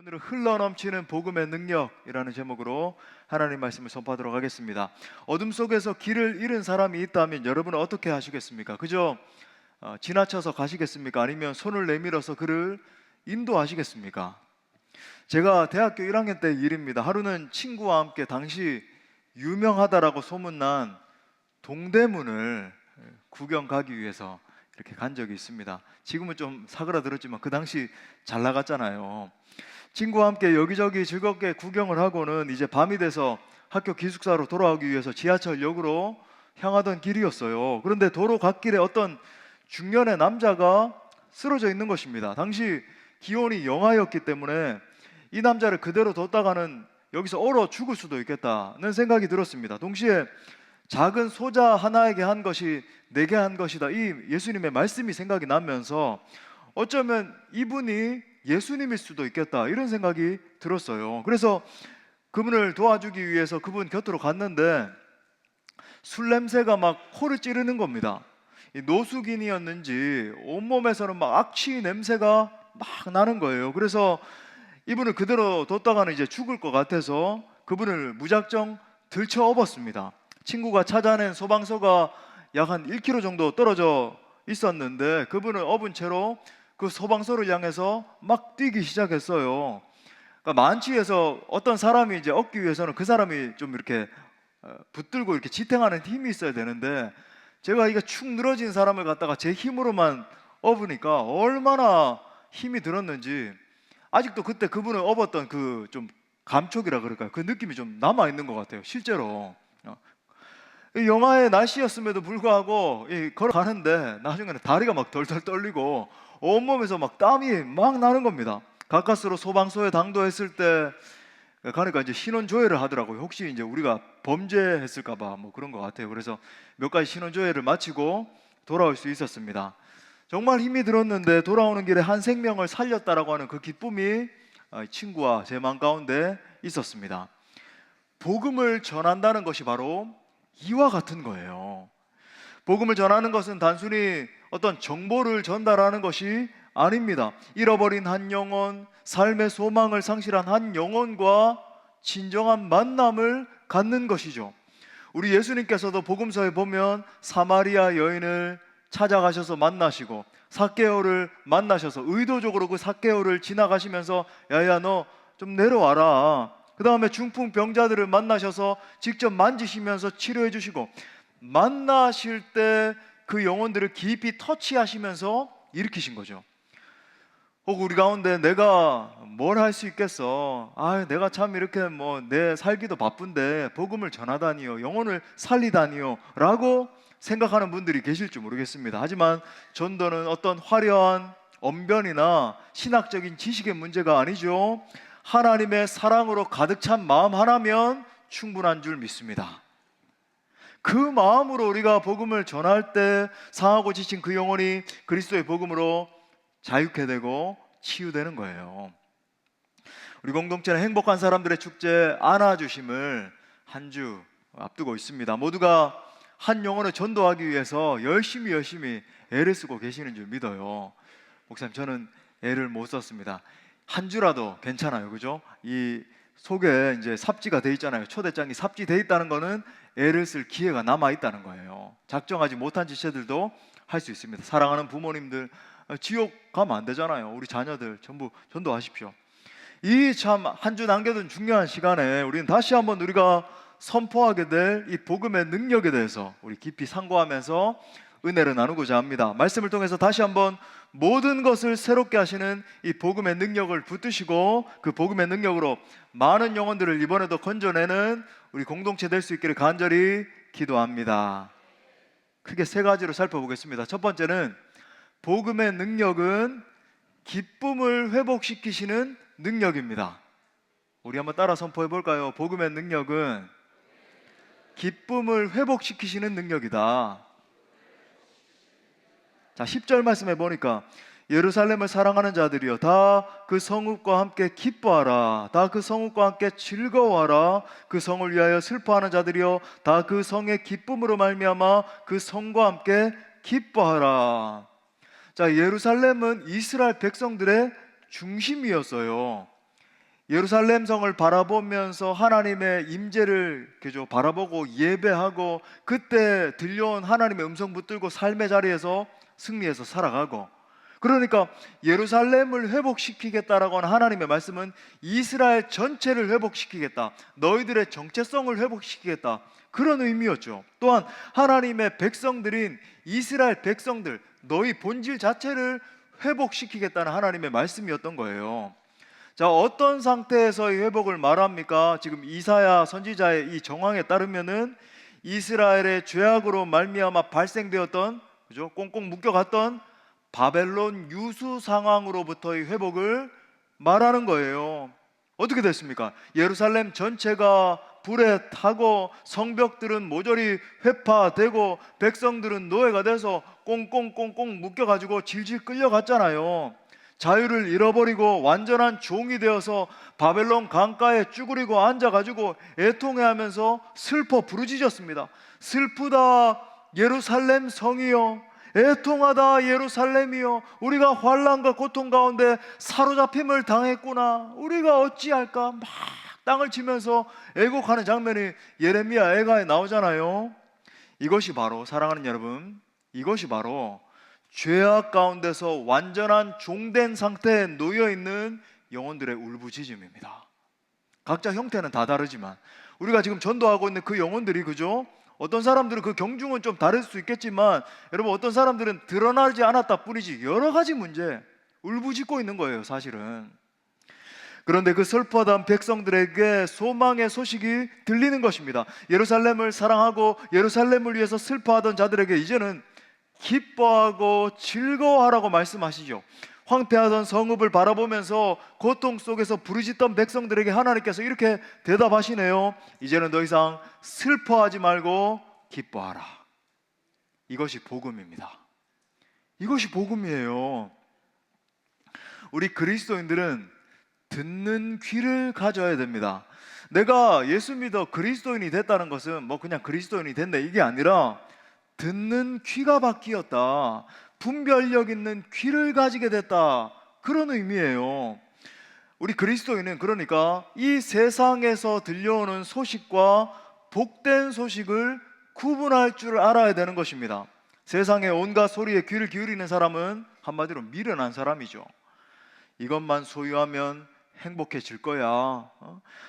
오늘은 흘러넘치는 복음의 능력이라는 제목으로 하나님 말씀을 선포하도록 하겠습니다. 어둠 속에서 길을 잃은 사람이 있다면 여러분은 어떻게 하시겠습니까? 그저 지나쳐서 가시겠습니까? 아니면 손을 내밀어서 그를 인도하시겠습니까? 제가 대학교 1학년 때 일입니다. 하루는 친구와 함께 당시 유명하다라고 소문난 동대문을 구경 가기 위해서 이렇게 간 적이 있습니다. 지금은 좀 사그라들었지만 그 당시 잘 나갔잖아요. 친구와 함께 여기저기 즐겁게 구경을 하고는 이제 밤이 돼서 학교 기숙사로 돌아오기 위해서 지하철역으로 향하던 길이었어요. 그런데 도로 갓길에 어떤 중년의 남자가 쓰러져 있는 것입니다. 당시 기온이 영하였기 때문에 이 남자를 그대로 뒀다가는 여기서 얼어 죽을 수도 있겠다는 생각이 들었습니다. 동시에 작은 소자 하나에게 한 것이 내게 한 것이다, 이 예수님의 말씀이 생각이 나면서 어쩌면 이분이 예수님일 수도 있겠다, 이런 생각이 들었어요. 그래서 그분을 도와주기 위해서 그분 곁으로 갔는데 술 냄새가 막 코를 찌르는 겁니다. 노숙인이었는지 온몸에서는 막 악취 냄새가 막 나는 거예요. 그래서 이분을 그대로 뒀다가는 이제 죽을 것 같아서 그분을 무작정 들쳐업었습니다. 친구가 찾아낸 소방서가 약 한 1km 정도 떨어져 있었는데 그분을 업은 채로 그 소방서를 향해서 막 뛰기 시작했어요. 그러니까 만취해서 어떤 사람이 이제 얻기 위해서는 그 사람이 좀 이렇게 붙들고 이렇게 지탱하는 힘이 있어야 되는데 제가 이게 축 늘어진 사람을 갖다가 제 힘으로만 업으니까 얼마나 힘이 들었는지 아직도 그때 그분을 업었던 그 좀 감촉이라 그럴까요? 그 느낌이 좀 남아 있는 것 같아요. 실제로 영하의 날씨였음에도 불구하고 걸어가는데 나중에는 다리가 막 덜덜 떨리고 온몸에서 막 땀이 막 나는 겁니다. 가까스로 소방서에 당도했을 때 가니까 이제 신원 조회를 하더라고요. 혹시 이제 우리가 범죄했을까봐 뭐 그런 것 같아요. 그래서 몇 가지 신원 조회를 마치고 돌아올 수 있었습니다. 정말 힘이 들었는데 돌아오는 길에 한 생명을 살렸다라고 하는 그 기쁨이 친구와 제 마음 가운데 있었습니다. 복음을 전한다는 것이 바로 이와 같은 거예요. 복음을 전하는 것은 단순히 어떤 정보를 전달하는 것이 아닙니다. 잃어버린 한 영혼, 삶의 소망을 상실한 한 영혼과 진정한 만남을 갖는 것이죠. 우리 예수님께서도 복음서에 보면 사마리아 여인을 찾아가셔서 만나시고 삭개오를 만나셔서 의도적으로 그 삭개오를 지나가시면서 야야 너 좀 내려와라, 그 다음에 중풍병자들을 만나셔서 직접 만지시면서 치료해 주시고 만나실 때 그 영혼들을 깊이 터치하시면서 일으키신 거죠. 혹 우리 가운데 내가 뭘 할 수 있겠어, 내가 참 이렇게 뭐 내 살기도 바쁜데 복음을 전하다니요, 영혼을 살리다니요 라고 생각하는 분들이 계실지 모르겠습니다. 하지만 전도는 어떤 화려한 언변이나 신학적인 지식의 문제가 아니죠. 하나님의 사랑으로 가득 찬 마음 하나면 충분한 줄 믿습니다. 그 마음으로 우리가 복음을 전할 때 상하고 지친 그 영혼이 그리스도의 복음으로 자유케 되고 치유되는 거예요. 우리 공동체는 행복한 사람들의 축제 안아주심을 한 주 앞두고 있습니다. 모두가 한 영혼을 전도하기 위해서 열심히 애를 쓰고 계시는 줄 믿어요. 목사님, 저는 애를 못 썼습니다. 한 주라도 괜찮아요, 그죠? 이 속에 이제 삽지가 돼 있잖아요. 초대장이 삽지돼 있다는 거는 애를 쓸 기회가 남아 있다는 거예요. 작정하지 못한 지체들도 할 수 있습니다. 사랑하는 부모님들, 지옥 가면 안 되잖아요. 우리 자녀들 전부 전도하십시오. 이 참 한 주 남겨둔 중요한 시간에 우리는 다시 한번 우리가 선포하게 될 이 복음의 능력에 대해서 우리 깊이 상고하면서 은혜를 나누고자 합니다. 말씀을 통해서 다시 한번 모든 것을 새롭게 하시는 이 복음의 능력을 붙드시고 그 복음의 능력으로 많은 영혼들을 이번에도 건져내는 우리 공동체 될 수 있기를 간절히 기도합니다. 크게 세 가지로 살펴보겠습니다. 첫 번째는 복음의 능력은 기쁨을 회복시키시는 능력입니다. 우리 한번 따라 선포해 볼까요? 복음의 능력은 기쁨을 회복시키시는 능력이다. 자, 10절 말씀해 보니까 예루살렘을 사랑하는 자들이여 다 그 성읍과 함께 기뻐하라, 다 그 성읍과 함께 즐거워하라, 그 성을 위하여 슬퍼하는 자들이여 다 그 성의 기쁨으로 말미암아 그 성과 함께 기뻐하라. 자, 예루살렘은 이스라엘 백성들의 중심이었어요. 예루살렘 성을 바라보면서 하나님의 임재를 그죠 바라보고 예배하고, 그때 들려온 하나님의 음성 붙들고 삶의 자리에서 승리해서 살아가고. 그러니까 예루살렘을 회복시키겠다라고 하는 하나님의 말씀은 이스라엘 전체를 회복시키겠다, 너희들의 정체성을 회복시키겠다, 그런 의미였죠. 또한 하나님의 백성들인 이스라엘 백성들, 너희 본질 자체를 회복시키겠다는 하나님의 말씀이었던 거예요. 자, 어떤 상태에서의 회복을 말합니까? 지금 이사야 선지자의 이 정황에 따르면은 이스라엘의 죄악으로 말미암아 발생되었던, 그죠? 꽁꽁 묶여갔던 바벨론 유수 상황으로부터의 회복을 말하는 거예요. 어떻게 됐습니까? 예루살렘 전체가 불에 타고 성벽들은 모조리 회파되고 백성들은 노예가 돼서 꽁꽁꽁꽁 묶여가지고 질질 끌려갔잖아요. 자유를 잃어버리고 완전한 종이 되어서 바벨론 강가에 쭈그리고 앉아가지고 애통해하면서 슬퍼 부르짖었습니다. 슬프다 예루살렘 성이여, 애통하다 예루살렘이여, 우리가 환난과 고통 가운데 사로잡힘을 당했구나, 우리가 어찌할까, 막 땅을 치면서 애곡하는 장면이 예레미야 애가에 나오잖아요. 이것이 바로, 사랑하는 여러분, 이것이 바로 죄악 가운데서 완전한 종된 상태에 놓여있는 영혼들의 울부짖음입니다. 각자 형태는 다 다르지만 우리가 지금 전도하고 있는 그 영혼들이, 그죠? 어떤 사람들은 그 경중은 좀 다를 수 있겠지만, 여러분, 어떤 사람들은 드러나지 않았다 뿐이지 여러 가지 문제 울부짖고 있는 거예요, 사실은. 그런데 그 슬퍼하던 백성들에게 소망의 소식이 들리는 것입니다. 예루살렘을 사랑하고 예루살렘을 위해서 슬퍼하던 자들에게 이제는 기뻐하고 즐거워하라고 말씀하시죠. 황폐하던 성읍을 바라보면서 고통 속에서 부르짖던 백성들에게 하나님께서 이렇게 대답하시네요. 이제는 더 이상 슬퍼하지 말고 기뻐하라. 이것이 복음입니다. 이것이 복음이에요. 우리 그리스도인들은 듣는 귀를 가져야 됩니다. 내가 예수 믿어 그리스도인이 됐다는 것은 뭐 그냥 그리스도인이 됐네, 이게 아니라 듣는 귀가 바뀌었다, 분별력 있는 귀를 가지게 됐다, 그런 의미예요. 우리 그리스도인은 그러니까 이 세상에서 들려오는 소식과 복된 소식을 구분할 줄 알아야 되는 것입니다. 세상의 온갖 소리에 귀를 기울이는 사람은 한마디로 미련한 사람이죠. 이것만 소유하면 행복해질 거야,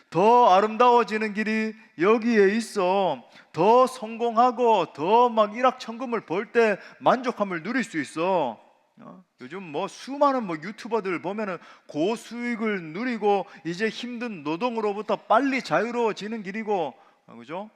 더 아름다워지는 길이 여기에 있어, 더 성공하고 더 막 일확천금을 벌 때 만족함을 누릴 수 있어. 요즘 뭐 수많은 뭐 유튜버들 보면은 고수익을 누리고 이제 힘든 노동으로부터 빨리 자유로워지는 길이고, 그죠?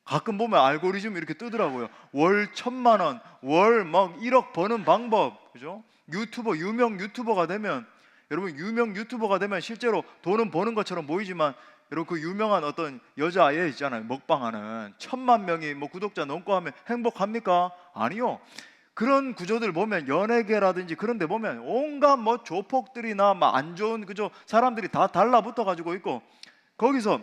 가끔 보면 알고리즘 이렇게 뜨더라고요. 월 1,000만 원, 월 막 1억 버는 방법, 그죠? 유튜버, 유명 유튜버가 되면, 여러분, 유명 유튜버가 되면 실제로 돈은 버는 것처럼 보이지만, 여러분, 그 유명한 어떤 여자애 있잖아요, 먹방하는 1,000만 명이 뭐 구독자 넘고 하면 행복합니까? 아니요. 그런 구조들 보면, 연예계라든지 그런 데 보면 온갖 뭐 조폭들이나 막 안 좋은, 그죠, 사람들이 다 달라붙어 가지고 있고, 거기서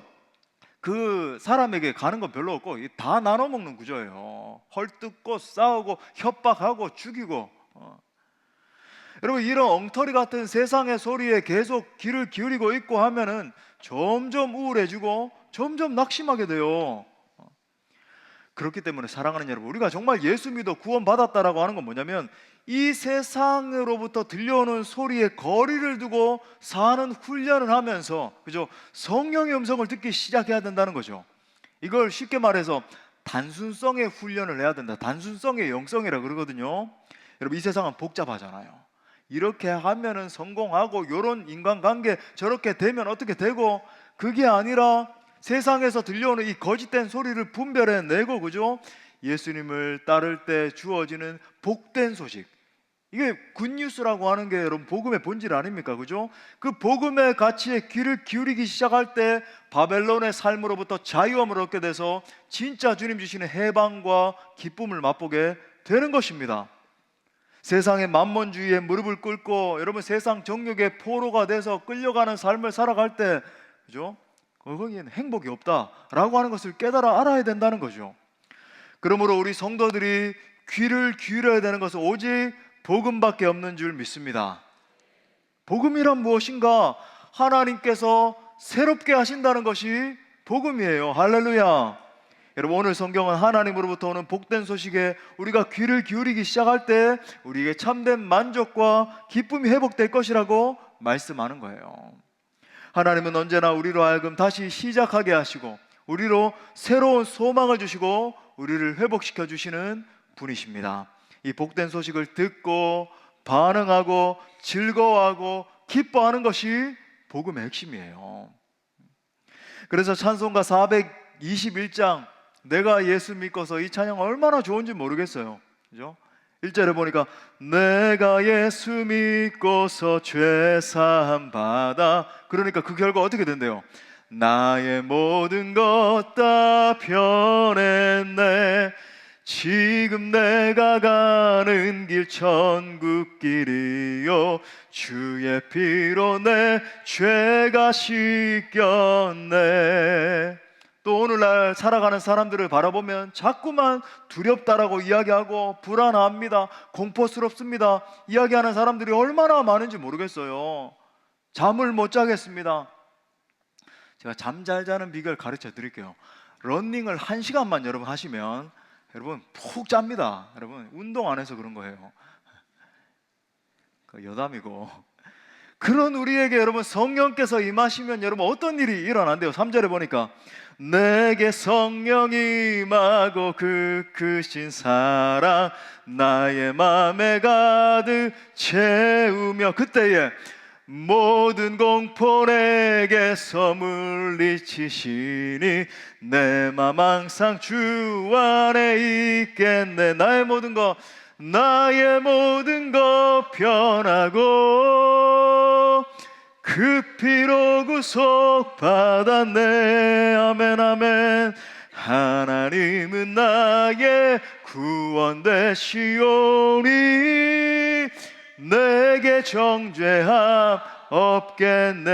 그 사람에게 가는 건 별로 없고 다 나눠 먹는 구조예요. 헐뜯고 싸우고 협박하고 죽이고. 여러분, 이런 엉터리 같은 세상의 소리에 계속 귀를 기울이고 있고 하면은 점점 우울해지고 점점 낙심하게 돼요. 그렇기 때문에 사랑하는 여러분, 우리가 정말 예수 믿어 구원받았다라고 하는 건 뭐냐면, 이 세상으로부터 들려오는 소리에 거리를 두고 사는 훈련을 하면서, 그죠, 성령의 음성을 듣기 시작해야 된다는 거죠. 이걸 쉽게 말해서 단순성의 훈련을 해야 된다. 단순성의 영성이라 그러거든요. 여러분, 이 세상은 복잡하잖아요. 이렇게 하면은 성공하고, 요런 인간관계 저렇게 되면 어떻게 되고, 그게 아니라 세상에서 들려오는 이 거짓된 소리를 분별해내고, 그죠, 예수님을 따를 때 주어지는 복된 소식, 이게 굿뉴스라고 하는 게 여러분 복음의 본질 아닙니까? 그죠? 그 복음의 가치에 귀를 기울이기 시작할 때 바벨론의 삶으로부터 자유함을 얻게 돼서 진짜 주님 주시는 해방과 기쁨을 맛보게 되는 것입니다. 세상의 만몬주의에 무릎을 꿇고 여러분 세상 정욕의 포로가 돼서 끌려가는 삶을 살아갈 때, 그죠? 거기에는 행복이 없다라고 하는 것을 깨달아 알아야 된다는 거죠. 그러므로 우리 성도들이 귀를 기울여야 되는 것은 오직 복음밖에 없는 줄 믿습니다. 복음이란 무엇인가? 하나님께서 새롭게 하신다는 것이 복음이에요. 할렐루야. 여러분, 오늘 성경은 하나님으로부터 오는 복된 소식에 우리가 귀를 기울이기 시작할 때 우리에게 참된 만족과 기쁨이 회복될 것이라고 말씀하는 거예요. 하나님은 언제나 우리로 하여금 다시 시작하게 하시고 우리로 새로운 소망을 주시고 우리를 회복시켜 주시는 분이십니다. 이 복된 소식을 듣고 반응하고 즐거워하고 기뻐하는 것이 복음의 핵심이에요. 그래서 찬송가 421장 내가 예수 믿고서, 이 찬양 얼마나 좋은지 모르겠어요. 그죠? 1절에 보니까 내가 예수 믿고서 죄 사함 받아, 그러니까 그 결과 어떻게 된대요? 나의 모든 것 다 변했네. 지금 내가 가는 길 천국길이요 주의 피로 내 죄가 씻겼네. 또 오늘날 살아가는 사람들을 바라보면 자꾸만 두렵다라고 이야기하고 불안합니다, 공포스럽습니다 이야기하는 사람들이 얼마나 많은지 모르겠어요. 잠을 못 자겠습니다. 제가 잠 잘 자는 비결 가르쳐 드릴게요. 러닝을 1시간만 여러분 하시면 여러분 푹 잡니다. 여러분 운동 안 해서 그런 거예요. 여담이고, 그런 우리에게 여러분 성령께서 임하시면 여러분 어떤 일이 일어난대요. 3절에 보니까 내게 성령이 임하고 그 크신 사랑 나의 맘에 가득 채우며 그때에 모든 공포 내게서 물리치시니 내 맘 항상 주 안에 있겠네. 나의 모든 것 변하고 그 피로 구속받았네. 아멘 아멘. 하나님은 나의 구원 되시오니 내게 정죄함 없겠네.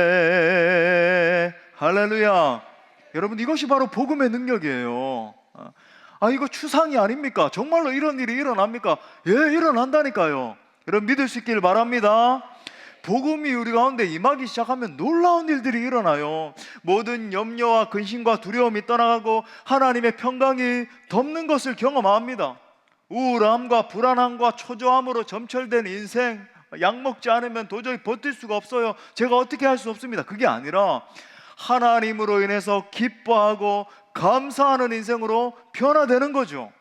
할렐루야. 여러분, 이것이 바로 복음의 능력이에요. 이거 추상이 아닙니까? 정말로 이런 일이 일어납니까? 예, 일어난다니까요. 여러분 믿을 수 있기를 바랍니다. 복음이 우리 가운데 임하기 시작하면 놀라운 일들이 일어나요. 모든 염려와 근심과 두려움이 떠나가고 하나님의 평강이 덮는 것을 경험합니다. 우울함과 불안함과 초조함으로 점철된 인생, 약 먹지 않으면 도저히 버틸 수가 없어요, 제가 어떻게 할 수 없습니다, 그게 아니라 하나님으로 인해서 기뻐하고 감사하는 인생으로 변화되는 거죠.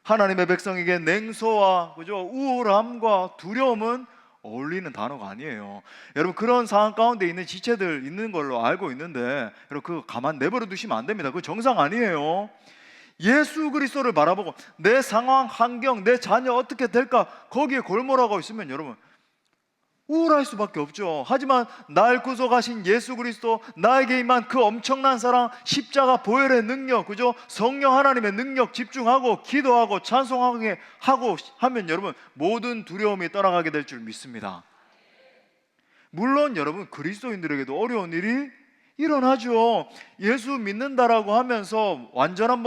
하나님의 백성에게 냉소와 그죠? 우울함과 두려움은 어울리는 단어가 아니에요. 여러분 그런 상황 가운데 있는 지체들 있는 걸로 알고 있는데 여러분 그거 가만 내버려 두시면 안 됩니다. 그거 정상 아니에요. 예수 그리스도를 바라보고 내 상황, 환경, 내 자녀 어떻게 될까 거기에 골몰하고 있으면 여러분 우울할 수밖에 없죠. 하지만 날 구속하신 예수 그리스도, 나에게 임한 그 엄청난 사랑, 십자가 보혈의 능력, 그죠? 성령 하나님의 능력 집중하고 기도하고 찬송하게 하고 하면 여러분 모든 두려움이 떠나가게 될 줄 믿습니다. 물론 여러분 그리스도인들에게도 어려운 일이 일어나죠. 예수 믿는다라고 하면서 완전한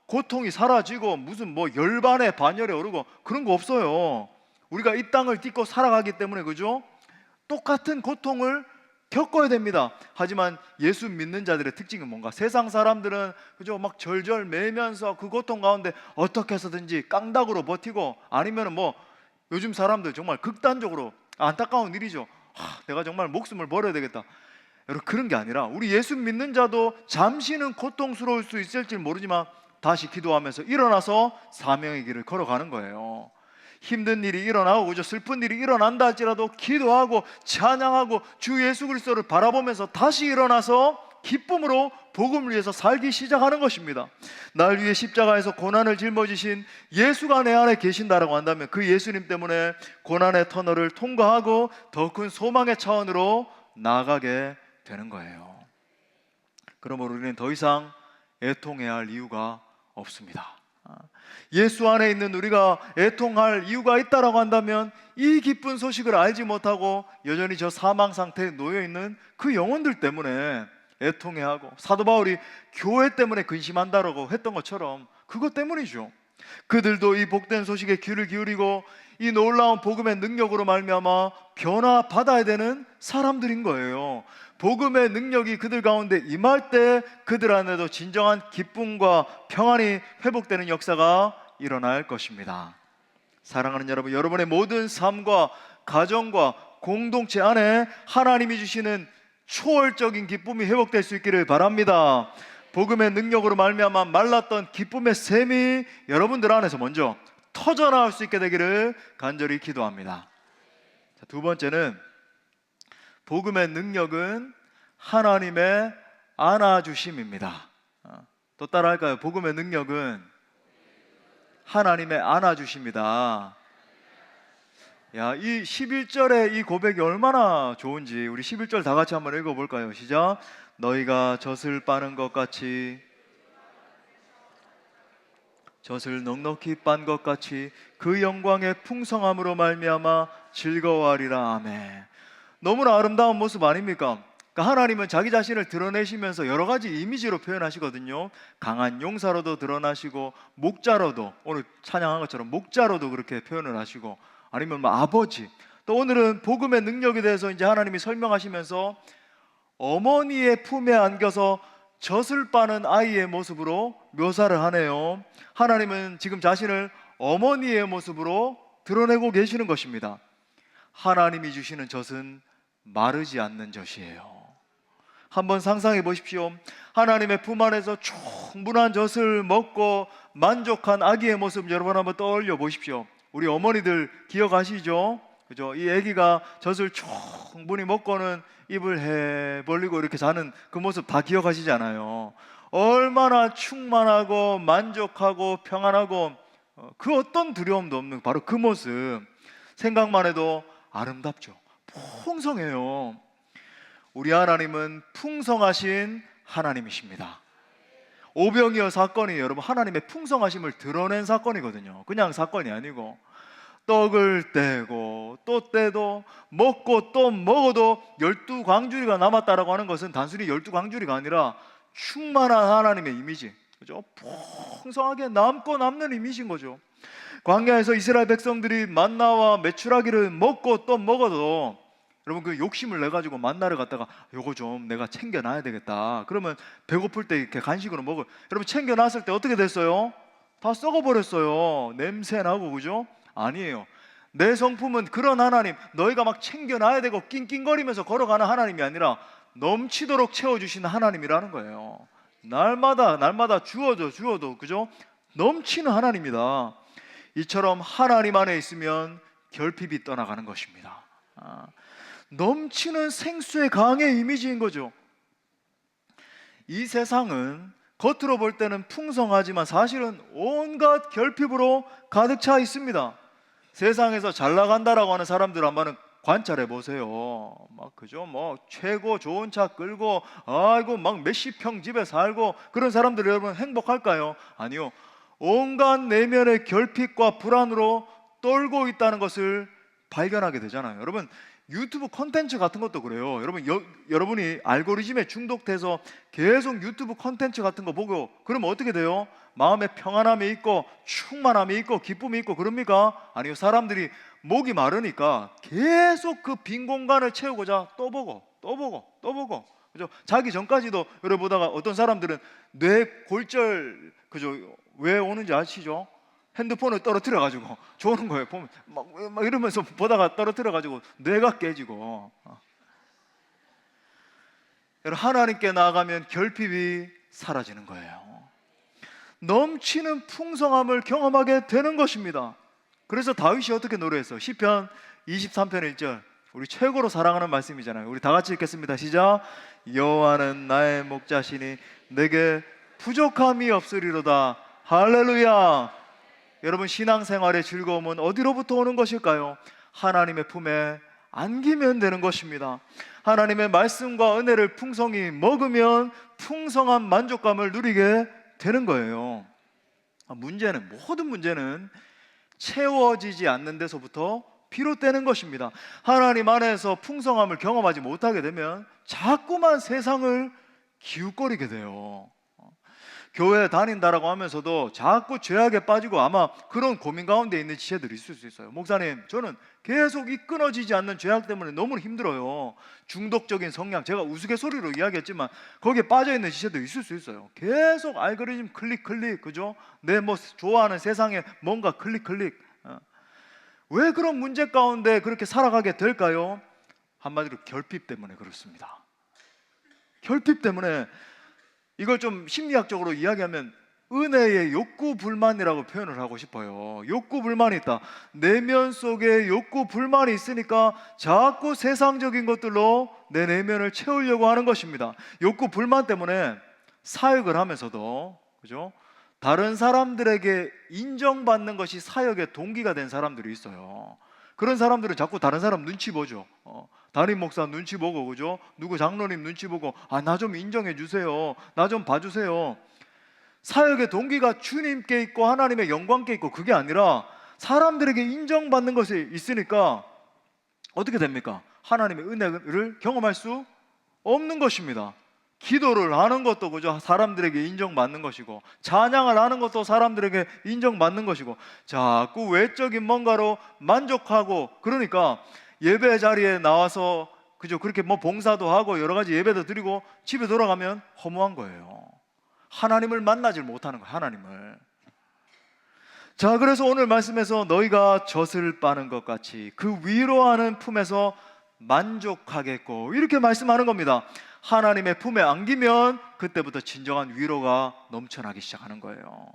고통이 사라지고 무슨 열반에 반열에 오르고 그런 거 없어요. 우리가 이 땅을 딛고 살아가기 때문에 그죠? 똑같은 고통을 겪어야 됩니다. 하지만 예수 믿는 자들의 특징은 뭔가? 세상 사람들은 그죠? 막 절절 매면서 그 고통 가운데 어떻게 해서든지 깡닥으로 버티고 아니면 요즘 사람들 정말 극단적으로 안타까운 일이죠. 내가 정말 목숨을 버려야 되겠다. 여러분 그런 게 아니라 우리 예수 믿는 자도 잠시는 고통스러울 수 있을지 모르지만 다시 기도하면서 일어나서 사명의 길을 걸어가는 거예요. 힘든 일이 일어나고 그죠? 슬픈 일이 일어난다 할지라도 기도하고 찬양하고 주 예수 그리스도를 바라보면서 다시 일어나서 기쁨으로 복음을 위해서 살기 시작하는 것입니다. 날 위해 십자가에서 고난을 짊어지신 예수가 내 안에 계신다라고 한다면 그 예수님 때문에 고난의 터널을 통과하고 더 큰 소망의 차원으로 나아가게 되는 거예요. 그러므로 우리는 더 이상 애통해야 할 이유가 없습니다. 예수 안에 있는 우리가 애통할 이유가 있다라고 한다면 이 기쁜 소식을 알지 못하고 여전히 저 사망 상태에 놓여있는 그 영혼들 때문에 애통해야 하고, 사도 바울이 교회 때문에 근심한다라고 했던 것처럼 그것 때문이죠. 그들도 이 복된 소식에 귀를 기울이고 이 놀라운 복음의 능력으로 말미암아 변화받아야 되는 사람들인 거예요. 복음의 능력이 그들 가운데 임할 때 그들 안에도 진정한 기쁨과 평안이 회복되는 역사가 일어날 것입니다. 사랑하는 여러분, 여러분의 모든 삶과 가정과 공동체 안에 하나님이 주시는 초월적인 기쁨이 회복될 수 있기를 바랍니다. 복음의 능력으로 말미암아 말랐던 기쁨의 샘이 여러분들 안에서 먼저 터져나올 수 있게 되기를 간절히 기도합니다. 자, 두 번째는 복음의 능력은 하나님의 안아주심입니다. 또 따라할까요? 복음의 능력은 하나님의 안아주심이다. 야, 이 11절의 이 고백이 얼마나 좋은지 우리 11절 다 같이 한번 읽어볼까요? 시작. 너희가 젖을 빠는 것 같이, 젖을 넉넉히 빤 것 같이 그 영광의 풍성함으로 말미암아 즐거워하리라. 아멘. 너무나 아름다운 모습 아닙니까? 그러니까 하나님은 자기 자신을 드러내시면서 여러 가지 이미지로 표현하시거든요. 강한 용사로도 드러나시고, 목자로도, 오늘 찬양한 것처럼 목자로도 그렇게 표현을 하시고, 아니면 뭐 아버지, 또 오늘은 복음의 능력에 대해서 이제 하나님이 설명하시면서 어머니의 품에 안겨서 젖을 빠는 아이의 모습으로 묘사를 하네요. 하나님은 지금 자신을 어머니의 모습으로 드러내고 계시는 것입니다. 하나님이 주시는 젖은 마르지 않는 젖이에요. 한번 상상해 보십시오. 하나님의 품 안에서 충분한 젖을 먹고 만족한 아기의 모습 여러분 한번 떠올려 보십시오. 우리 어머니들 기억하시죠? 그죠? 이 아기가 젖을 충분히 먹고는 입을 해 벌리고 이렇게 자는 그 모습 다 기억하시잖아요. 얼마나 충만하고 만족하고 평안하고 그 어떤 두려움도 없는 바로 그 모습, 생각만 해도 아름답죠. 풍성해요. 우리 하나님은 풍성하신 하나님이십니다. 오병이어 사건이 여러분 하나님의 풍성하심을 드러낸 사건이거든요. 그냥 사건이 아니고, 떡을 떼고 또 떼도 먹고 또 먹어도 12광주리가 남았다라고 하는 것은 단순히 12광주리가 아니라 충만한 하나님의 이미지, 그죠? 풍성하게 남고 남는 이미지인 거죠. 광야에서 이스라엘 백성들이 만나와 메추라기를 먹고 또 먹어도 여러분 그 욕심을 내가지고 만나를 갖다가 요거 좀 내가 챙겨놔야 되겠다, 그러면 배고플 때 이렇게 간식으로 먹을, 여러분 챙겨놨을 때 어떻게 됐어요? 다 썩어버렸어요. 냄새나고. 그죠? 아니에요. 내 성품은 그런 하나님, 너희가 막 챙겨놔야 되고 낑낑거리면서 걸어가는 하나님이 아니라 넘치도록 채워주시는 하나님이라는 거예요. 날마다 주어도 그죠? 넘치는 하나님이다. 이처럼 하나님 안에 있으면 결핍이 떠나가는 것입니다. 넘치는 생수의 강의 이미지인 거죠. 이 세상은 겉으로 볼 때는 풍성하지만 사실은 온갖 결핍으로 가득 차 있습니다. 세상에서 잘 나간다라고 하는 사람들 한번 관찰해 보세요. 막 그죠? 뭐 최고 좋은 차 끌고, 아이고 막 몇십 평 집에 살고, 그런 사람들 여러분 행복할까요? 아니요. 온갖 내면의 결핍과 불안으로 떨고 있다는 것을 발견하게 되잖아요. 여러분 유튜브 콘텐츠 같은 것도 그래요. 여러분이 알고리즘에 중독돼서 계속 유튜브 콘텐츠 같은 거 보고 그러면 어떻게 돼요? 마음에 평안함이 있고 충만함이 있고 기쁨이 있고 그럽니까? 아니요. 사람들이 목이 마르니까 계속 그 빈 공간을 채우고자 또 보고 그죠? 자기 전까지도 여러분 보다가 어떤 사람들은 뇌 골절, 그죠? 왜 오는지 아시죠? 핸드폰을 떨어뜨려 가지고 조는 거예요. 보면 막 이러면서 보다가 떨어뜨려 가지고 뇌가 깨지고. 여러분 하나님께 나아가면 결핍이 사라지는 거예요. 넘치는 풍성함을 경험하게 되는 것입니다. 그래서 다윗이 어떻게 노래했어요? 시편 23편 1절, 우리 최고로 사랑하는 말씀이잖아요. 우리 다 같이 읽겠습니다. 시작. 여호와는 나의 목자시니 내게 부족함이 없으리로다. 할렐루야. 여러분 신앙생활의 즐거움은 어디로부터 오는 것일까요? 하나님의 품에 안기면 되는 것입니다. 하나님의 말씀과 은혜를 풍성히 먹으면 풍성한 만족감을 누리게 되는 거예요. 모든 문제는 채워지지 않는 데서부터 비롯되는 것입니다. 하나님 안에서 풍성함을 경험하지 못하게 되면 자꾸만 세상을 기웃거리게 돼요. 교회 다닌다라고 하면서도 자꾸 죄악에 빠지고 아마 그런 고민 가운데 있는 지체들이 있을 수 있어요. 목사님, 저는 계속 이 끊어지지 않는 죄악 때문에 너무 힘들어요. 중독적인 성향, 제가 우스갯소리로 이야기했지만 거기에 빠져있는 지체도 있을 수 있어요. 계속 알고리즘 클릭, 그죠? 내 뭐 좋아하는 세상에 뭔가 클릭. 왜 그런 문제 가운데 그렇게 살아가게 될까요? 한마디로 결핍 때문에 그렇습니다. 결핍 때문에, 이걸 좀 심리학적으로 이야기하면 은혜의 욕구 불만이라고 표현을 하고 싶어요. 욕구 불만이 있다. 내면 속에 욕구 불만이 있으니까 자꾸 세상적인 것들로 내 내면을 채우려고 하는 것입니다. 욕구 불만 때문에 사역을 하면서도, 그죠? 다른 사람들에게 인정받는 것이 사역의 동기가 된 사람들이 있어요. 그런 사람들은 자꾸 다른 사람 눈치 보죠. 담임 목사 눈치 보고, 그죠? 누구 장로님 눈치 보고, 나 좀 인정해 주세요, 나 좀 봐주세요. 사역의 동기가 주님께 있고 하나님의 영광께 있고 그게 아니라 사람들에게 인정받는 것이 있으니까 어떻게 됩니까? 하나님의 은혜를 경험할 수 없는 것입니다. 기도를 하는 것도, 그죠? 사람들에게 인정받는 것이고, 찬양을 하는 것도 사람들에게 인정받는 것이고, 자꾸 외적인 뭔가로 만족하고, 그러니까 예배 자리에 나와서, 그죠? 그렇게 뭐 봉사도 하고 여러 가지 예배도 드리고 집에 돌아가면 허무한 거예요. 하나님을 만나질 못하는 거예요. 하나님을. 자, 그래서 오늘 말씀에서 너희가 젖을 빠는 것 같이 그 위로하는 품에서 만족하겠고, 이렇게 말씀하는 겁니다. 하나님의 품에 안기면 그때부터 진정한 위로가 넘쳐나기 시작하는 거예요.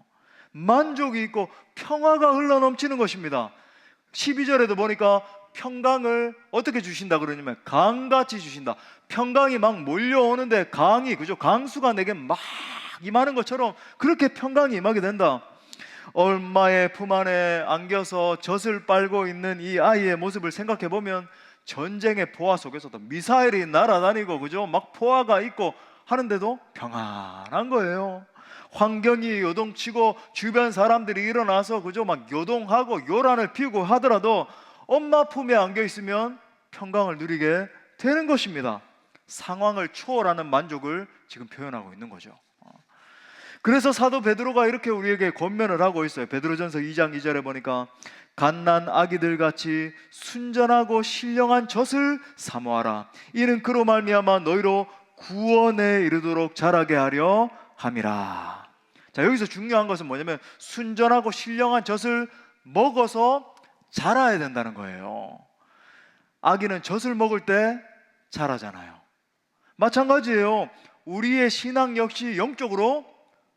만족이 있고 평화가 흘러넘치는 것입니다. 12절에도 보니까 평강을 어떻게 주신다 그러냐면 강같이 주신다. 평강이 막 몰려오는데 강이, 그죠? 강수가 내게 막 임하는 것처럼 그렇게 평강이 임하게 된다. 엄마의 품 안에 안겨서 젖을 빨고 있는 이 아이의 모습을 생각해 보면 전쟁의 포화 속에서도 미사일이 날아다니고, 그죠? 막 포화가 있고 하는데도 평안한 거예요. 환경이 요동치고 주변 사람들이 일어나서, 그죠? 막 요동하고 요란을 피우고 하더라도 엄마 품에 안겨 있으면 평강을 누리게 되는 것입니다. 상황을 초월하는 만족을 지금 표현하고 있는 거죠. 그래서 사도 베드로가 이렇게 우리에게 권면을 하고 있어요. 베드로전서 2장 2절에 보니까 갓난 아기들 같이 순전하고 신령한 젖을 사모하라. 이는 그로 말미암아 너희로 구원에 이르도록 자라게 하려 함이라. 자, 여기서 중요한 것은 뭐냐면 순전하고 신령한 젖을 먹어서 자라야 된다는 거예요. 아기는 젖을 먹을 때 자라잖아요. 마찬가지예요. 우리의 신앙 역시 영적으로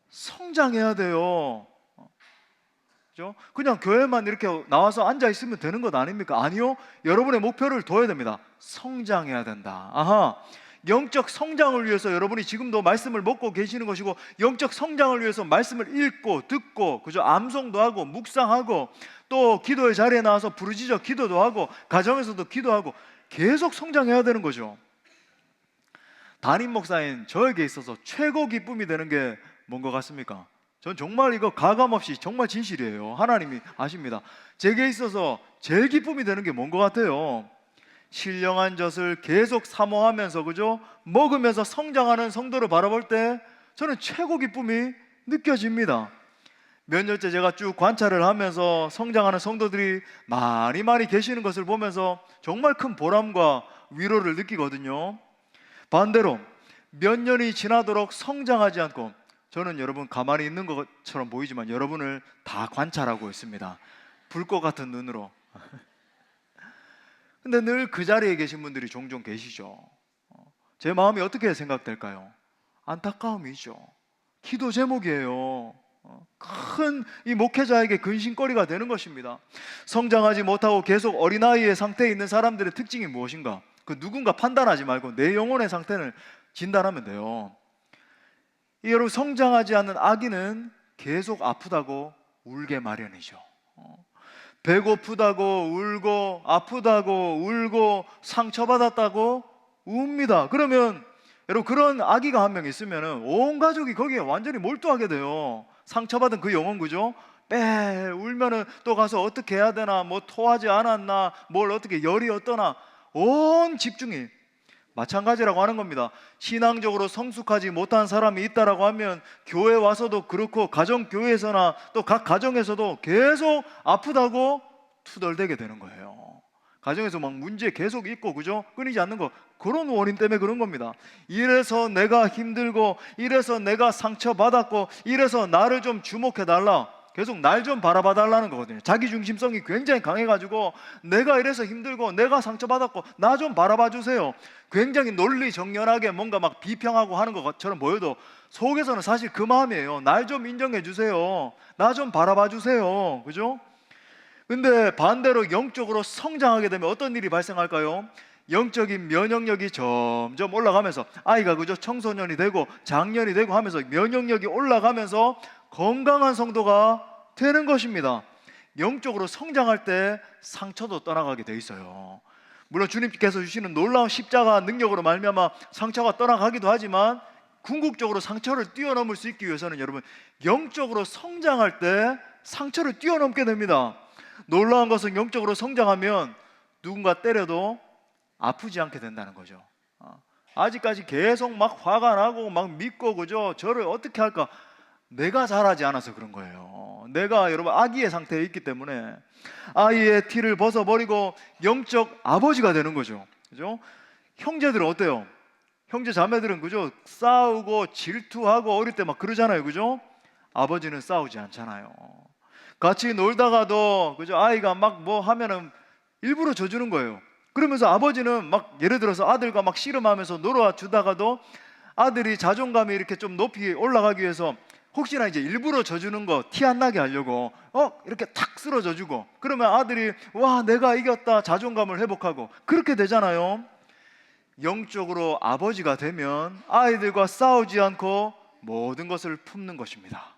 성장해야 돼요. 그죠? 그냥 교회만 이렇게 나와서 앉아 있으면 되는 것 아닙니까? 아니요. 여러분의 목표를 둬야 됩니다. 성장해야 된다. 아하. 영적 성장을 위해서 여러분이 지금도 말씀을 먹고 계시는 것이고, 영적 성장을 위해서 말씀을 읽고 듣고, 그죠? 암송도 하고 묵상하고, 또 기도의 자리에 나와서 부르짖어 기도도 하고, 가정에서도 기도하고, 계속 성장해야 되는 거죠. 담임 목사인 저에게 있어서 최고 기쁨이 되는 게 뭔 것 같습니까? 전 정말 이거 가감없이 정말 진실이에요. 하나님이 아십니다. 제게 있어서 제일 기쁨이 되는 게 뭔 것 같아요? 신령한 젖을 계속 사모하면서, 그죠? 먹으면서 성장하는 성도를 바라볼 때 저는 최고 기쁨이 느껴집니다. 몇 년째 제가 쭉 관찰을 하면서 성장하는 성도들이 많이 계시는 것을 보면서 정말 큰 보람과 위로를 느끼거든요. 반대로 몇 년이 지나도록 성장하지 않고, 저는 여러분 가만히 있는 것처럼 보이지만 여러분을 다 관찰하고 있습니다. 불꽃 같은 눈으로. 근데 늘 그 자리에 계신 분들이 종종 계시죠. 제 마음이 어떻게 생각될까요? 안타까움이죠. 기도 제목이에요. 큰 이 목회자에게 근심거리가 되는 것입니다. 성장하지 못하고 계속 어린아이의 상태에 있는 사람들의 특징이 무엇인가? 그 누군가 판단하지 말고 내 영혼의 상태를 진단하면 돼요. 여러분, 성장하지 않는 아기는 계속 아프다고 울게 마련이죠. 배고프다고 울고, 아프다고 울고, 상처받았다고 웁니다. 그러면 여러분, 그런 아기가 한 명 있으면 온 가족이 거기에 완전히 몰두하게 돼요. 상처받은 그 영혼, 그죠? 울면은 또 가서 어떻게 해야 되나, 뭐 토하지 않았나, 뭘 어떻게 열이 어떠나, 온 집중이. 마찬가지라고 하는 겁니다. 신앙적으로 성숙하지 못한 사람이 있다라고 하면 교회 와서도 그렇고 가정교회에서나 또 각 가정에서도 계속 아프다고 투덜대게 되는 거예요. 가정에서 막 문제 계속 있고, 그죠? 끊이지 않는 거, 그런 원인 때문에 그런 겁니다. 이래서 내가 힘들고, 이래서 내가 상처받았고, 이래서 나를 좀 주목해달라, 계속 날 좀 바라봐 달라는 거거든요. 자기중심성이 굉장히 강해가지고 내가 이래서 힘들고 내가 상처받았고 나 좀 바라봐 주세요, 굉장히 논리정연하게 뭔가 막 비평하고 하는 것처럼 보여도 속에서는 사실 그 마음이에요. 날 좀 인정해 주세요, 나 좀 바라봐 주세요, 그죠? 근데 반대로 영적으로 성장하게 되면 어떤 일이 발생할까요? 영적인 면역력이 점점 올라가면서 아이가, 그죠, 청소년이 되고 장년이 되고 하면서 면역력이 올라가면서 건강한 성도가 되는 것입니다. 영적으로 성장할 때 상처도 떠나가게 돼 있어요. 물론 주님께서 주시는 놀라운 십자가 능력으로 말미암아 상처가 떠나가기도 하지만 궁극적으로 상처를 뛰어넘을 수 있기 위해서는 여러분, 영적으로 성장할 때 상처를 뛰어넘게 됩니다. 놀라운 것은 영적으로 성장하면 누군가 때려도 아프지 않게 된다는 거죠. 아직까지 계속 막 화가 나고 막 믿고, 그죠, 저를 어떻게 할까, 내가 잘하지 않아서 그런 거예요. 내가 여러분 아기의 상태에 있기 때문에 아이의 티를 벗어버리고 영적 아버지가 되는 거죠. 그죠? 형제들은 어때요? 형제 자매들은, 그죠, 싸우고 질투하고 어릴 때 막 그러잖아요, 그죠? 아버지는 싸우지 않잖아요. 같이 놀다가도, 그죠, 아이가 막 뭐 하면은 일부러 져주는 거예요. 그러면서 아버지는 막 예를 들어서 아들과 막 씨름하면서 놀아 주다가도 아들이 자존감이 이렇게 좀 높이 올라가기 위해서 혹시나 이제 일부러 져주는 거 티 안 나게 하려고 이렇게 탁 쓰러져 주고, 그러면 아들이 와 내가 이겼다 자존감을 회복하고 그렇게 되잖아요. 영적으로 아버지가 되면 아이들과 싸우지 않고 모든 것을 품는 것입니다.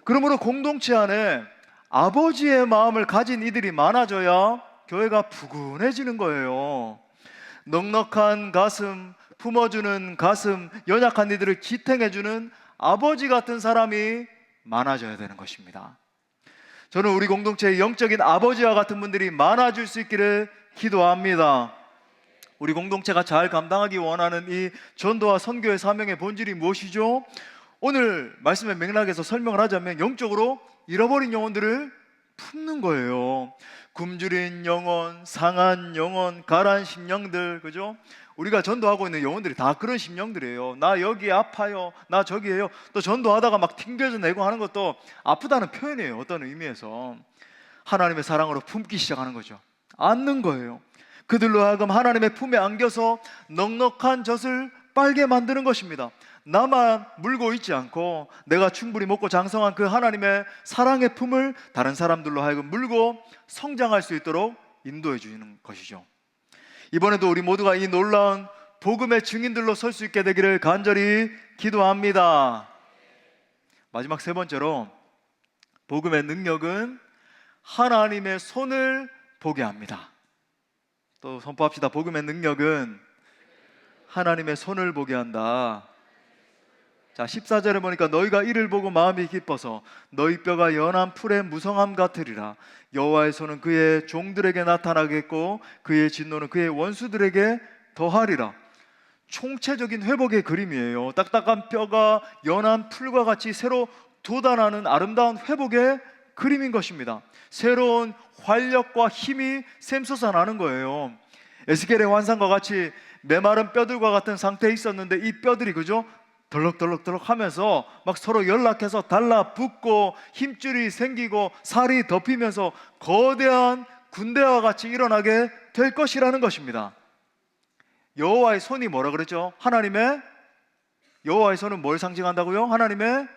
그러므로 공동체 안에 아버지의 마음을 가진 이들이 많아져야 교회가 푸근해지는 거예요. 넉넉한 가슴, 품어주는 가슴, 연약한 이들을 지탱해주는 아버지 같은 사람이 많아져야 되는 것입니다. 저는 우리 공동체의 영적인 아버지와 같은 분들이 많아질 수 있기를 기도합니다. 우리 공동체가 잘 감당하기 원하는 이 전도와 선교의 사명의 본질이 무엇이죠? 오늘 말씀의 맥락에서 설명을 하자면 영적으로 잃어버린 영혼들을 품는 거예요. 굶주린 영혼, 상한 영혼, 가라앉은 심령들, 그죠? 우리가 전도하고 있는 영혼들이 다 그런 심령들이에요. 나 여기 아파요, 나 저기에요. 또 전도하다가 막 튕겨져 내고 하는 것도 아프다는 표현이에요. 어떤 의미에서 하나님의 사랑으로 품기 시작하는 거죠. 안는 거예요. 그들로 하여금 하나님의 품에 안겨서 넉넉한 젖을 빨게 만드는 것입니다. 나만 물고 있지 않고 내가 충분히 먹고 장성한 그 하나님의 사랑의 품을 다른 사람들로 하여금 물고 성장할 수 있도록 인도해 주는 것이죠. 이번에도 우리 모두가 이 놀라운 복음의 증인들로 설 수 있게 되기를 간절히 기도합니다. 마지막 세 번째로, 복음의 능력은 하나님의 손을 보게 합니다. 또 선포합시다. 복음의 능력은 하나님의 손을 보게 한다. 자, 14절에 보니까 너희가 이를 보고 마음이 기뻐서 너희 뼈가 연한 풀의 무성함 같으리라. 여호와의 손은 그의 종들에게 나타나겠고 그의 진노는 그의 원수들에게 더하리라. 총체적인 회복의 그림이에요. 딱딱한 뼈가 연한 풀과 같이 새로 돋아나는 아름다운 회복의 그림인 것입니다. 새로운 활력과 힘이 샘솟아나는 거예요. 에스겔의 환상과 같이 메마른 뼈들과 같은 상태에 있었는데 이 뼈들이, 그죠, 덜럭덜럭덜럭 하면서 막 서로 연락해서 달라붙고 힘줄이 생기고 살이 덮이면서 거대한 군대와 같이 일어나게 될 것이라는 것입니다. 여호와의 손이 뭐라 그랬죠? 여호와의 손은 뭘 상징한다고요? 하나님의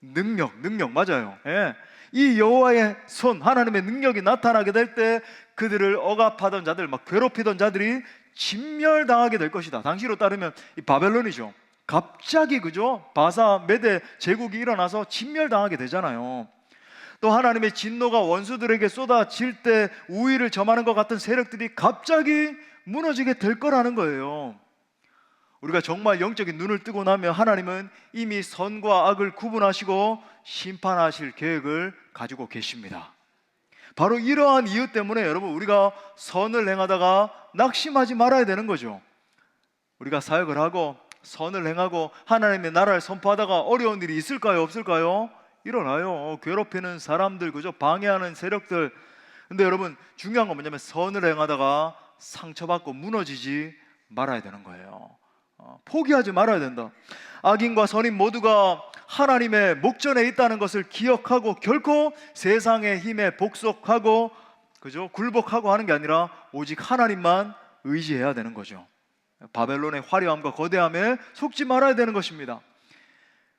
능력 맞아요. 예. 이 여호와의 손, 하나님의 능력이 나타나게 될 때 그들을 억압하던 자들, 막 괴롭히던 자들이 진멸당하게 될 것이다. 당시로 따르면 이 바벨론이죠. 갑자기, 그죠, 바사 메대 제국이 일어나서 진멸당하게 되잖아요. 또 하나님의 진노가 원수들에게 쏟아질 때 우위를 점하는 것 같은 세력들이 갑자기 무너지게 될 거라는 거예요. 우리가 정말 영적인 눈을 뜨고 나면 하나님은 이미 선과 악을 구분하시고 심판하실 계획을 가지고 계십니다. 바로 이러한 이유 때문에 여러분, 우리가 선을 행하다가 낙심하지 말아야 되는 거죠. 우리가 사역을 하고 선을 행하고 하나님의 나라를 선포하다가 어려운 일이 있을까요? 없을까요? 일어나요. 괴롭히는 사람들, 그죠? 방해하는 세력들. 근데 여러분, 중요한 건 뭐냐면 선을 행하다가 상처받고 무너지지 말아야 되는 거예요. 포기하지 말아야 된다. 악인과 선인 모두가 하나님의 목전에 있다는 것을 기억하고 결코 세상의 힘에 복속하고, 그죠? 굴복하고 하는 게 아니라 오직 하나님만 의지해야 되는 거죠. 바벨론의 화려함과 거대함에 속지 말아야 되는 것입니다.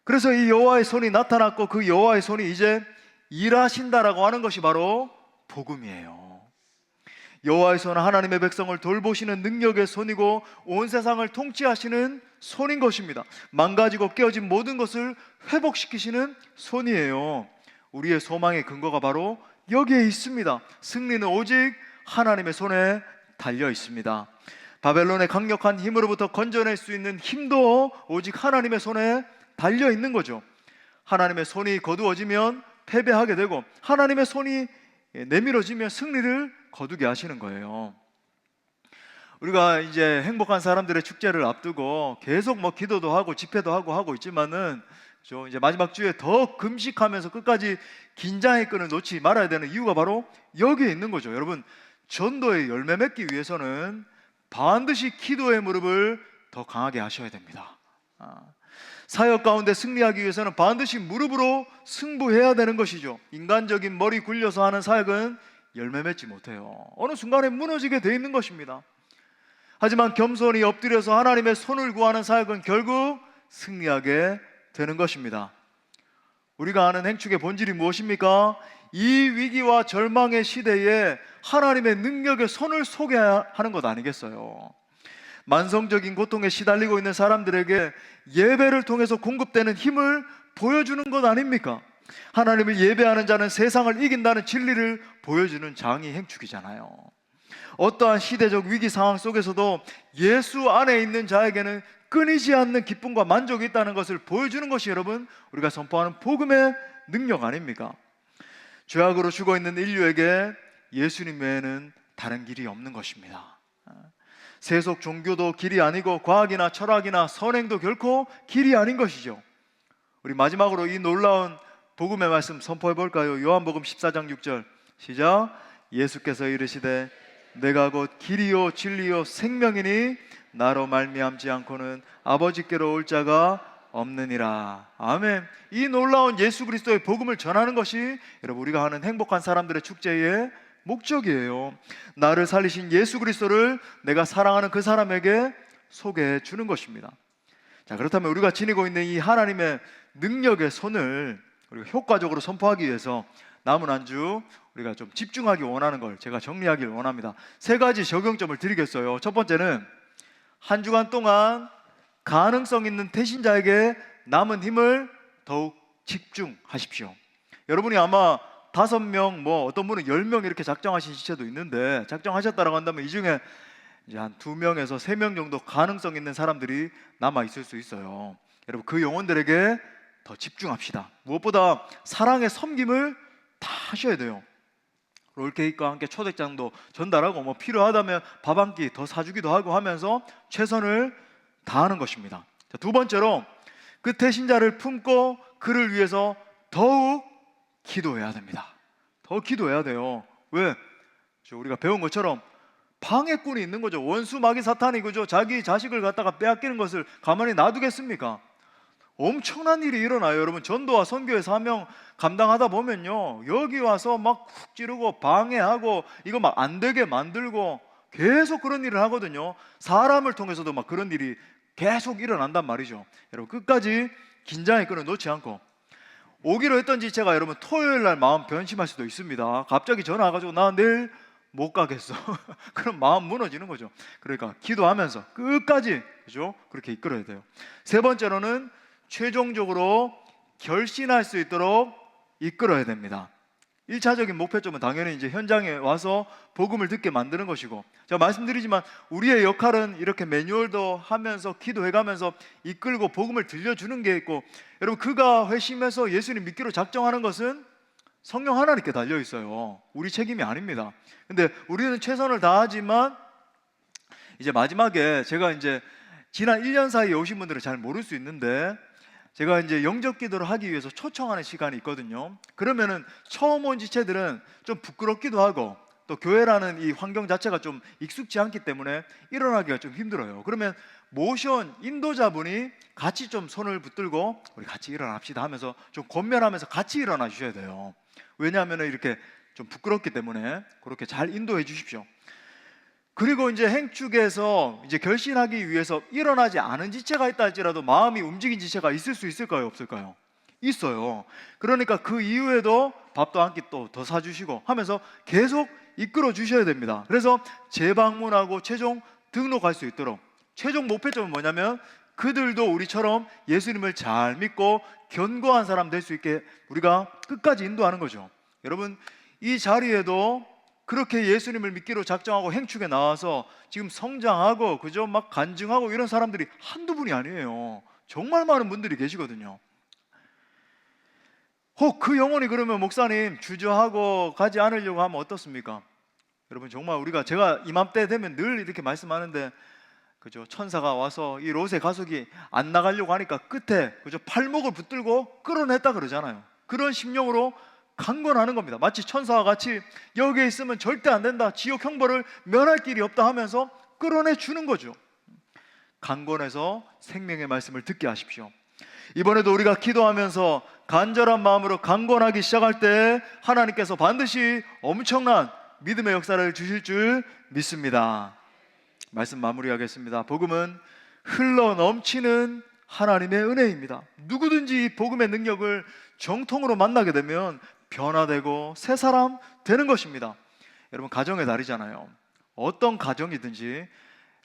그래서 이 여호와의 손이 나타났고 그 여호와의 손이 이제 일하신다라고 하는 것이 바로 복음이에요. 여호와의 손은 하나님의 백성을 돌보시는 능력의 손이고 온 세상을 통치하시는 손인 것입니다. 망가지고 깨어진 모든 것을 회복시키시는 손이에요. 우리의 소망의 근거가 바로 여기에 있습니다. 승리는 오직 하나님의 손에 달려 있습니다. 바벨론의 강력한 힘으로부터 건져낼 수 있는 힘도 오직 하나님의 손에 달려 있는 거죠. 하나님의 손이 거두어지면 패배하게 되고 하나님의 손이 내밀어지면 승리를 거두게 하시는 거예요. 우리가 이제 행복한 사람들의 축제를 앞두고 계속 기도도 하고 집회도 하고 있지만은 이제 마지막 주에 더 금식하면서 끝까지 긴장의 끈을 놓지 말아야 되는 이유가 바로 여기에 있는 거죠. 여러분, 전도의 열매 맺기 위해서는 반드시 기도의 무릎을 더 강하게 하셔야 됩니다. 사역 가운데 승리하기 위해서는 반드시 무릎으로 승부해야 되는 것이죠. 인간적인 머리 굴려서 하는 사역은 열매 맺지 못해요. 어느 순간에 무너지게 돼 있는 것입니다. 하지만 겸손히 엎드려서 하나님의 손을 구하는 사역은 결국 승리하게 되는 것입니다. 우리가 아는 행축의 본질이 무엇입니까? 이 위기와 절망의 시대에 하나님의 능력의 손을 소개하는 것 아니겠어요? 만성적인 고통에 시달리고 있는 사람들에게 예배를 통해서 공급되는 힘을 보여주는 것 아닙니까? 하나님을 예배하는 자는 세상을 이긴다는 진리를 보여주는 장이 행축이잖아요. 어떠한 시대적 위기 상황 속에서도 예수 안에 있는 자에게는 끊이지 않는 기쁨과 만족이 있다는 것을 보여주는 것이 여러분, 우리가 선포하는 복음의 능력 아닙니까? 죄악으로 죽어있는 인류에게 예수님 외에는 다른 길이 없는 것입니다. 세속 종교도 길이 아니고 과학이나 철학이나 선행도 결코 길이 아닌 것이죠. 우리 마지막으로 이 놀라운 복음의 말씀 선포해 볼까요? 요한복음 14장 6절 시작. 예수께서 이르시되 내가 곧 길이요 진리요 생명이니 나로 말미암지 않고는 아버지께로 올 자가 없느니라. 아멘. 이 놀라운 예수 그리스도의 복음을 전하는 것이 여러분 우리가 하는 행복한 사람들의 축제의 목적이에요. 나를 살리신 예수 그리스도를 내가 사랑하는 그 사람에게 소개해 주는 것입니다. 자, 그렇다면 우리가 지니고 있는 이 하나님의 능력의 손을 우리가 효과적으로 선포하기 위해서 남은 한 주 우리가 좀 집중하기 원하는 걸 제가 정리하기를 원합니다. 세 가지 적용점을 드리겠어요. 첫 번째는 한 주간 동안 가능성 있는 태신자에게 남은 힘을 더욱 집중하십시오. 여러분이 아마 5명, 어떤 분은 10명 이렇게 작정하신 지체도 있는데 작정하셨다고 한다면 이 중에 이제 한 2명에서 3명 정도 가능성 있는 사람들이 남아 있을 수 있어요. 여러분 그 영혼들에게 더 집중합시다. 무엇보다 사랑의 섬김을 다 하셔야 돼요. 롤케이크와 함께 초대장도 전달하고 필요하다면 밥 한 끼 더 사주기도 하고 하면서 최선을 다하는 것입니다. 자, 두 번째로 그 태신자를 품고 그를 위해서 더욱 기도해야 됩니다. 더 기도해야 돼요. 왜? 우리가 배운 것처럼 방해꾼이 있는 거죠. 원수 마귀 사탄이 그죠? 자기 자식을 갖다가 빼앗기는 것을 가만히 놔두겠습니까? 엄청난 일이 일어나요. 여러분 전도와 선교의 사명 감당하다 보면요 여기 와서 막 쿡 찌르고 방해하고 이거 막 안 되게 만들고 계속 그런 일을 하거든요. 사람을 통해서도 막 그런 일이 계속 일어난단 말이죠. 여러분 끝까지 긴장의 끈을 놓지 않고 오기로 했던 지체가 여러분 토요일 날 마음 변심할 수도 있습니다. 갑자기 전화 와가지고 나 내일 못 가겠어. 그럼 마음 무너지는 거죠. 그러니까 기도하면서 끝까지 그죠? 그렇게 이끌어야 돼요. 세 번째로는 최종적으로 결신할 수 있도록 이끌어야 됩니다. 1차적인 목표점은 당연히 이제 현장에 와서 복음을 듣게 만드는 것이고, 제가 말씀드리지만 우리의 역할은 이렇게 매뉴얼도 하면서 기도해가면서 이끌고 복음을 들려주는 게 있고, 여러분 그가 회심해서 예수님 믿기로 작정하는 것은 성령 하나님께 달려 있어요. 우리 책임이 아닙니다. 근데 우리는 최선을 다하지만 이제 마지막에 제가 이제 지난 1년 사이에 오신 분들은 잘 모를 수 있는데, 제가 이제 영접 기도를 하기 위해서 초청하는 시간이 있거든요. 그러면은 처음 온 지체들은 좀 부끄럽기도 하고, 또 교회라는 이 환경 자체가 좀 익숙지 않기 때문에 일어나기가 좀 힘들어요. 그러면 모션 인도자분이 같이 좀 손을 붙들고 우리 같이 일어납시다 하면서 좀 권면하면서 같이 일어나 주셔야 돼요. 왜냐하면 이렇게 좀 부끄럽기 때문에 그렇게 잘 인도해 주십시오. 그리고 이제 행축에서 이제 결신하기 위해서 일어나지 않은 지체가 있다 할지라도 마음이 움직인 지체가 있을 수 있을까요, 없을까요? 있어요. 그러니까 그 이후에도 밥도 한 끼 또 더 사주시고 하면서 계속 이끌어 주셔야 됩니다. 그래서 재방문하고 최종 등록할 수 있도록, 최종 목표점은 뭐냐면 그들도 우리처럼 예수님을 잘 믿고 견고한 사람 될 수 있게 우리가 끝까지 인도하는 거죠. 여러분, 이 자리에도 그렇게 예수님을 믿기로 작정하고 행축에 나와서 지금 성장하고 그저 막 간증하고 이런 사람들이 한두 분이 아니에요. 정말 많은 분들이 계시거든요. 혹 그 영혼이 그러면 목사님 주저하고 가지 않으려고 하면 어떻습니까? 여러분, 정말 우리가, 제가 이맘때 되면 늘 이렇게 말씀하는데, 그죠? 천사가 와서 이 롯의 가족이 안 나가려고 하니까 끝에 그죠? 팔목을 붙들고 끌어냈다 그러잖아요. 그런 심령으로 강권하는 겁니다. 마치 천사와 같이 여기에 있으면 절대 안 된다, 지옥 형벌을 면할 길이 없다 하면서 끌어내 주는 거죠. 강권해서 생명의 말씀을 듣게 하십시오. 이번에도 우리가 기도하면서 간절한 마음으로 강권하기 시작할 때 하나님께서 반드시 엄청난 믿음의 역사를 주실 줄 믿습니다. 말씀 마무리하겠습니다. 복음은 흘러 넘치는 하나님의 은혜입니다. 누구든지 이 복음의 능력을 정통으로 만나게 되면 변화되고 새 사람 되는 것입니다. 여러분, 가정의 달이잖아요. 어떤 가정이든지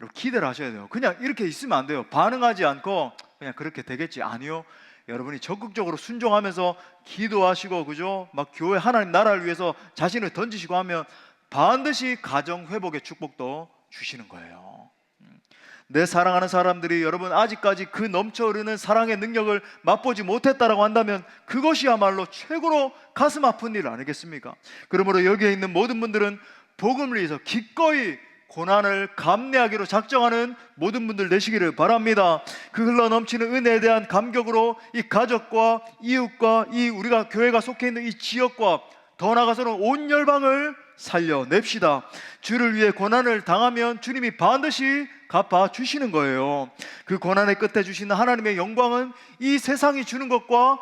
여러분 기대를 하셔야 돼요. 그냥 이렇게 있으면 안 돼요. 반응하지 않고 그냥 그렇게 되겠지, 아니요. 여러분이 적극적으로 순종하면서 기도하시고 그죠? 막 교회 하나님 나라를 위해서 자신을 던지시고 하면 반드시 가정 회복의 축복도 주시는 거예요. 내 사랑하는 사람들이 여러분 아직까지 그 넘쳐 흐르는 사랑의 능력을 맛보지 못했다라고 한다면 그것이야말로 최고로 가슴 아픈 일 아니겠습니까? 그러므로 여기에 있는 모든 분들은 복음을 위해서 기꺼이 고난을 감내하기로 작정하는 모든 분들 되시기를 바랍니다. 그 흘러 넘치는 은혜에 대한 감격으로 이 가족과 이웃과 이 우리가 교회가 속해 있는 이 지역과 더 나아가서는 온 열방을 살려냅시다. 주를 위해 고난을 당하면 주님이 반드시 갚아주시는 거예요. 그 고난의 끝에 주시는 하나님의 영광은 이 세상이 주는 것과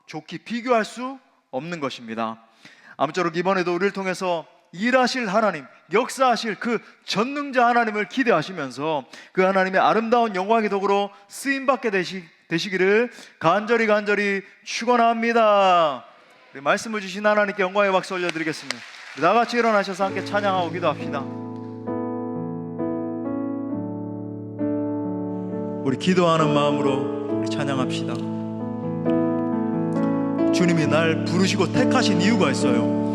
좋게 비교할 수 없는 것입니다. 아무쪼록 이번에도 우리를 통해서 일하실 하나님, 역사하실 그 전능자 하나님을 기대하시면서 그 하나님의 아름다운 영광의 도구로 쓰임받게 되시기를 간절히 축원합니다. 말씀을 주신 하나님께 영광의 박수 올려드리겠습니다. 나같이 일어나셔서 함께 찬양하고 기도합시다. 우리 기도하는 마음으로 우리 찬양합시다. 주님이 날 부르시고 택하신 이유가 있어요.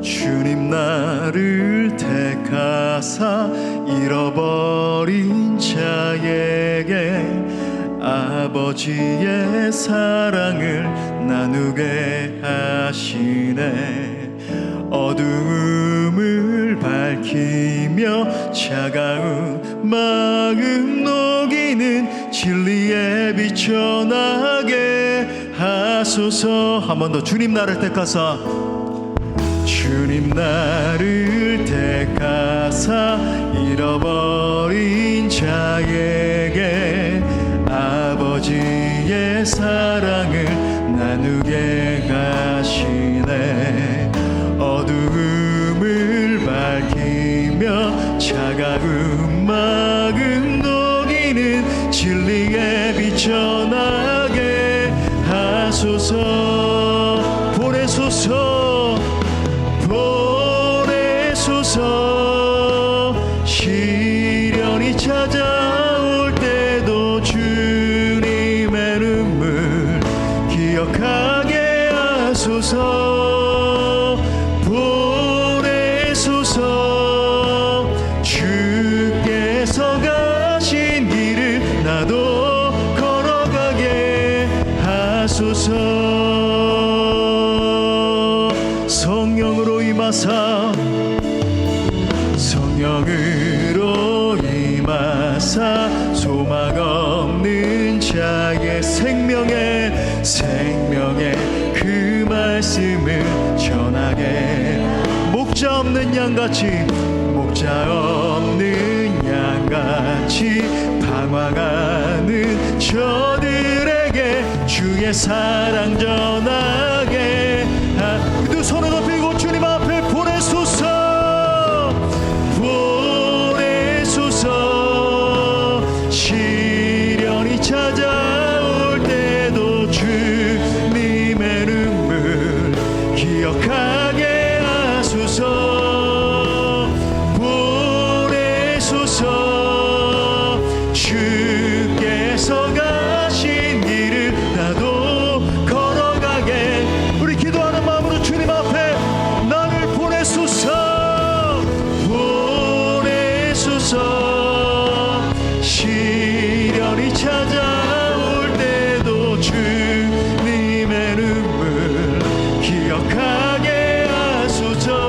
주님 나를 택하사 잃어버린 자에게 아버지의 사랑을 나누게 하시네. 어두움을 밝히며 차가운 마음 녹이는 진리에 비춰나게 하소서. 한 번 더. 주님 나를 택하사, 주님 나를 택하사 잃어버린 자에게 아버지의 사랑을 나누게 하시네. 어두움을 밝히며 차가운 마음 녹이는 진리에 비춰나게 하소서. 보내소서, 보내소서. 시련이 찾아올 때도 주님의 눈물 기억하게 하소서. 보내소서. 주께서 가신 길을 나도 걸어가게 하소서. 성령으로 임하사, 성령으로 임하사 생명의 그 말씀을 전하게. 목자 없는 양같이 방황하는 저들에게 주의 사랑 전하게. 두 손을 높이고 주님 앞에 보내소서. 시련이 찾아올 때도 주님의 눈물 기억하게 하소서. 주께서 가신 길을 나도 걸어가게. 우리 기도하는 마음으로 주님 앞에 나를 보내소서. 시련이 찾아올 때도 주님의 눈물 기억하게 하소서.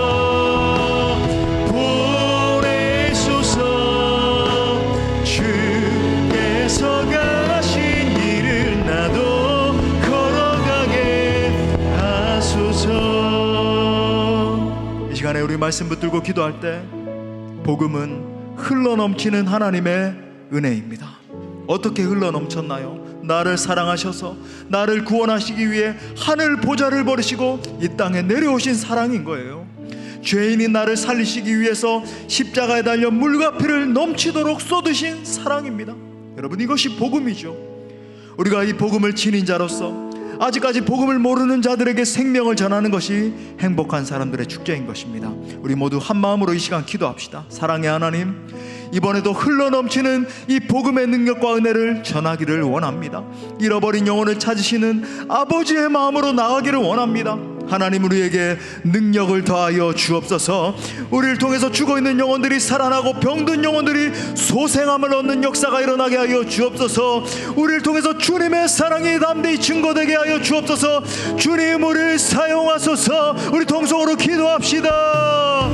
이 시간에 우리 말씀 붙들고 기도할 때 복음은 흘러넘치는 하나님의 은혜입니다. 어떻게 흘러넘쳤나요? 나를 사랑하셔서 나를 구원하시기 위해 하늘 보좌를 버리시고 이 땅에 내려오신 사랑인 거예요. 죄인인 나를 살리시기 위해서 십자가에 달려 물과 피를 넘치도록 쏟으신 사랑입니다. 여러분, 이것이 복음이죠. 우리가 이 복음을 지닌 자로서 아직까지 복음을 모르는 자들에게 생명을 전하는 것이 행복한 사람들의 축제인 것입니다. 우리 모두 한 마음으로 이 시간 기도합시다. 사랑의 하나님, 이번에도 흘러넘치는 이 복음의 능력과 은혜를 전하기를 원합니다. 잃어버린 영혼을 찾으시는 아버지의 마음으로 나가기를 원합니다. 하나님, 우리에게 능력을 더하여 주옵소서. 우리를 통해서 죽어있는 영혼들이 살아나고 병든 영혼들이 소생함을 얻는 역사가 일어나게 하여 주옵소서. 우리를 통해서 주님의 사랑이 담대히 증거되게 하여 주옵소서. 주님, 우리를 사용하소서. 우리 통성으로 기도합시다.